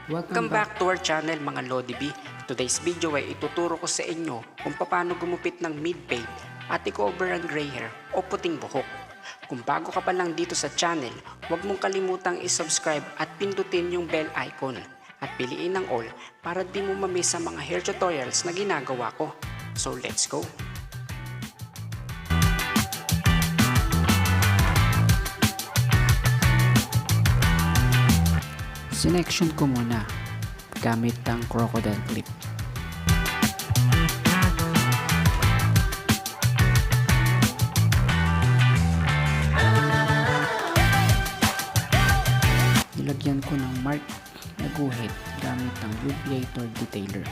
Welcome back to our channel mga Lodi. Today's video ay ituturo ko sa inyo kung paano gumupit ng mid-fade at i-cover ang gray hair o puting buhok. Kung bago ka pa lang dito sa channel, huwag mong kalimutang i-subscribe at pindutin yung bell icon at piliin ang all para di mo mamiss ang mga hair tutorials na ginagawa ko. So let's go! Sinection ko muna gamit ang crocodile clip. Nilagyan ko ng mark na guhit gamit ang Lubriator Detailer.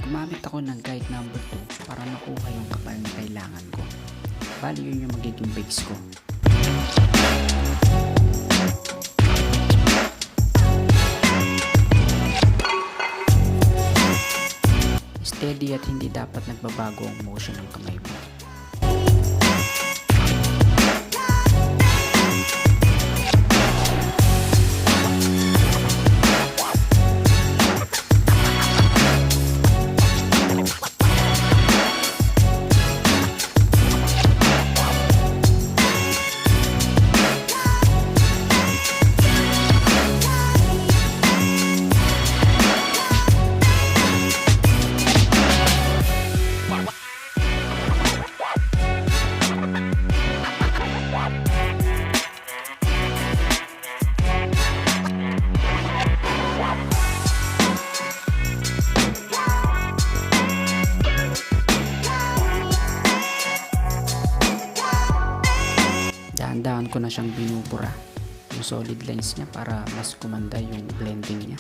Gumamit ako ng guide number 2 para makuha yung kapal na kailangan ko. Bali yun yung magiging base ko. Steady at hindi dapat nagbabago ang motion ng kamay mo. Dahan-dahan ko na siyang binubura yung solid lines niya para mas kumanda yung blending niya.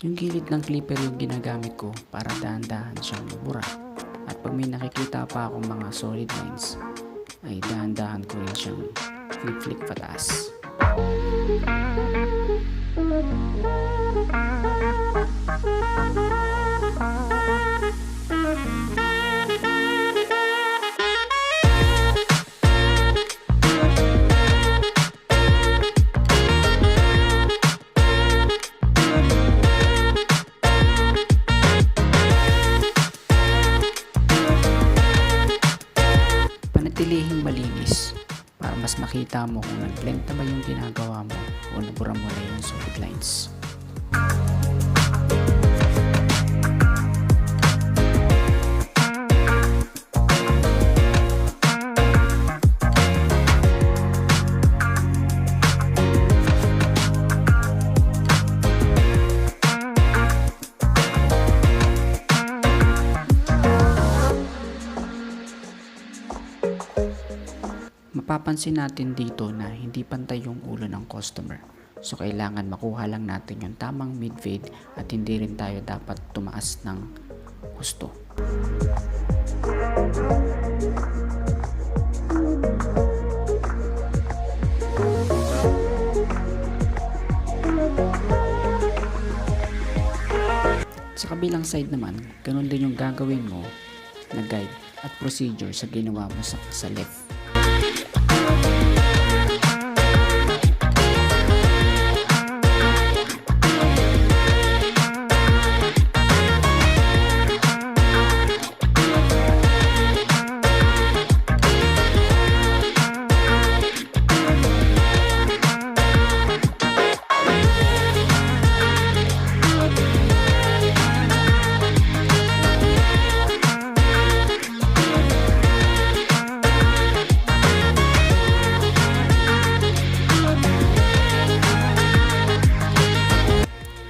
Yung gilid ng clipper yung ginagamit ko para dahan-dahan siyang mabura. At pag may nakikita pa akong mga solid lines, ay dahan-dahan ko rin siyang flip-flick pataas. makita mo kung nag-blend na ba yung ginagawa mo o nabura mo na yung solid lines. Mapapansin natin dito na hindi pantay yung ulo ng customer. So kailangan makuha lang natin yung tamang mid-fade at hindi rin tayo dapat tumaas ng husto. Sa kabilang side naman, ganun din yung gagawin mo na guide at procedure sa ginawa mo sa left.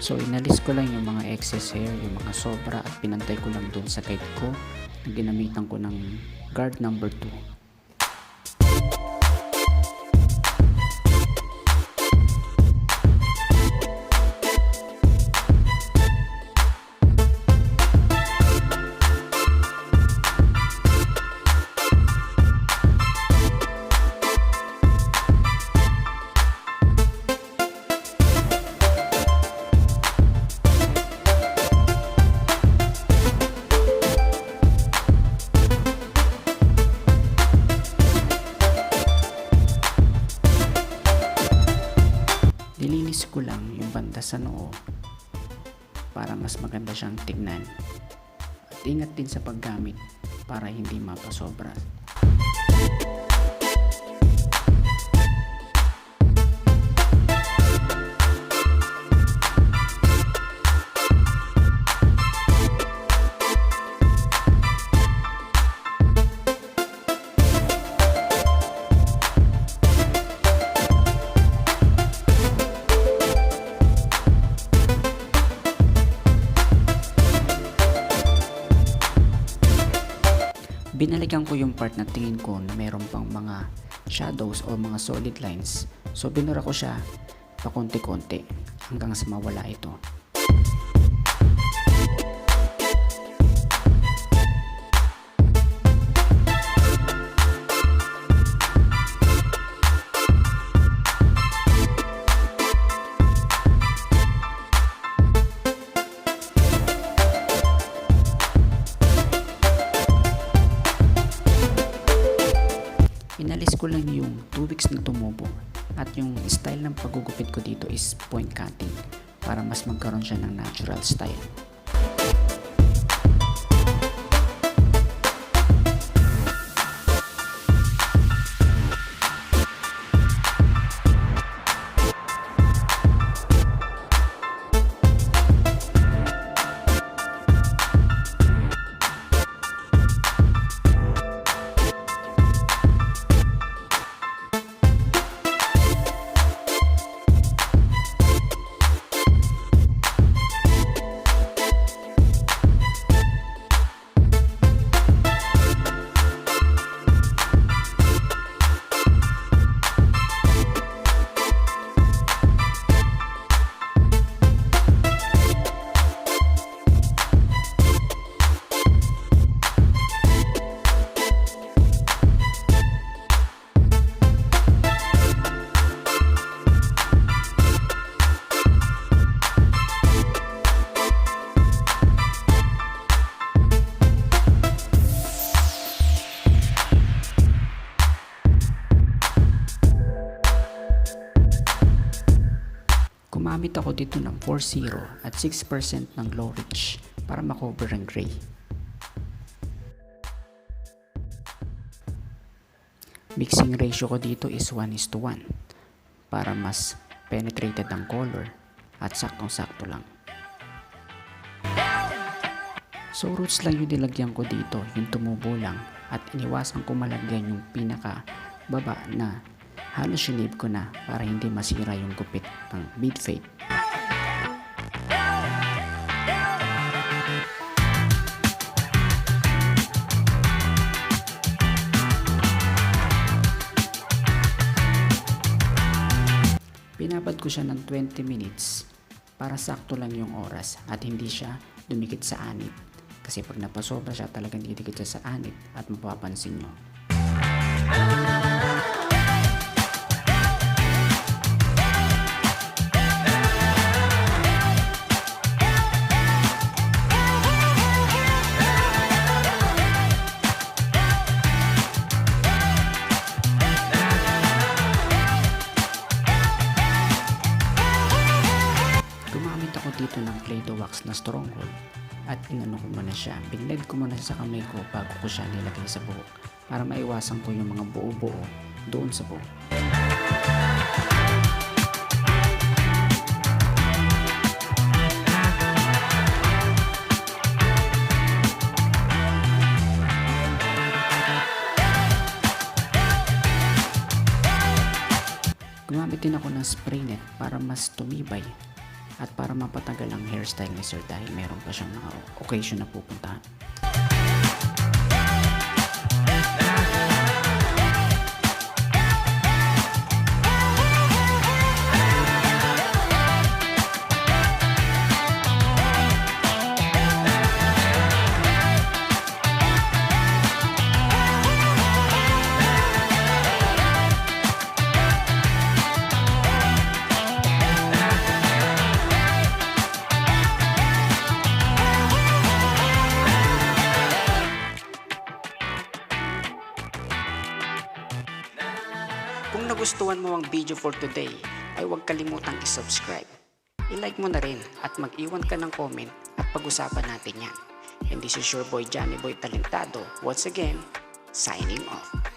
So inalis ko lang yung mga excess hair, yung mga sobra at pinantay ko lang doon sa guide ko na ginamitan ko ng guard number 2. Nilinis ko lang yung banda sa noo para mas maganda siyang tignan. At ingat din sa paggamit para hindi mapasobra. Binalikan ko yung part na tingin ko na meron pang mga shadows o mga solid lines. So binura ko siya pa konti-konti hanggang sa mawala ito. Inalis ko lang yung 2 weeks na tumubo at yung style ng paggugupit ko dito is point cutting para mas magkaroon siya ng natural style. Gumamit ako dito ng 4.0 at 6% ng Lourich para makover ang gray. Mixing ratio ko dito is 1:1 para mas penetrated ang color at saktong-sakto lang. So roots lang yung nilagyan ko dito, yung tumubo lang, at iniwasan ko malagyan yung pinaka baba na halos shinave ko na para hindi masira yung gupit ng midfade. Pinabad ko siya ng 20 minutes para sakto lang yung oras at hindi siya dumikit sa anit. Kasi pag napasobra siya, talagang didikit siya sa anit at mapapansin nyo. Gumamit ako dito ng Play-Doh wax na stronghold at inano ko muna siya. Binled ko muna sa kamay ko bago ko siya nilagay sa buhok para maiwasan ko yung mga buo-buo doon sa buhok. Gumamit din ako ng spray net para mas tumibay at para mapatagal ang hairstyle ni Sir dahil meron pa siyang mga occasion na pupuntahan. Kung nagustuhan mo ang video for today, ay huwag kalimutang i-subscribe. I-like mo na rin at mag-iwan ka ng comment at pag-usapan natin yan. And this is your boy Jhonyboi Talentado, once again, signing off.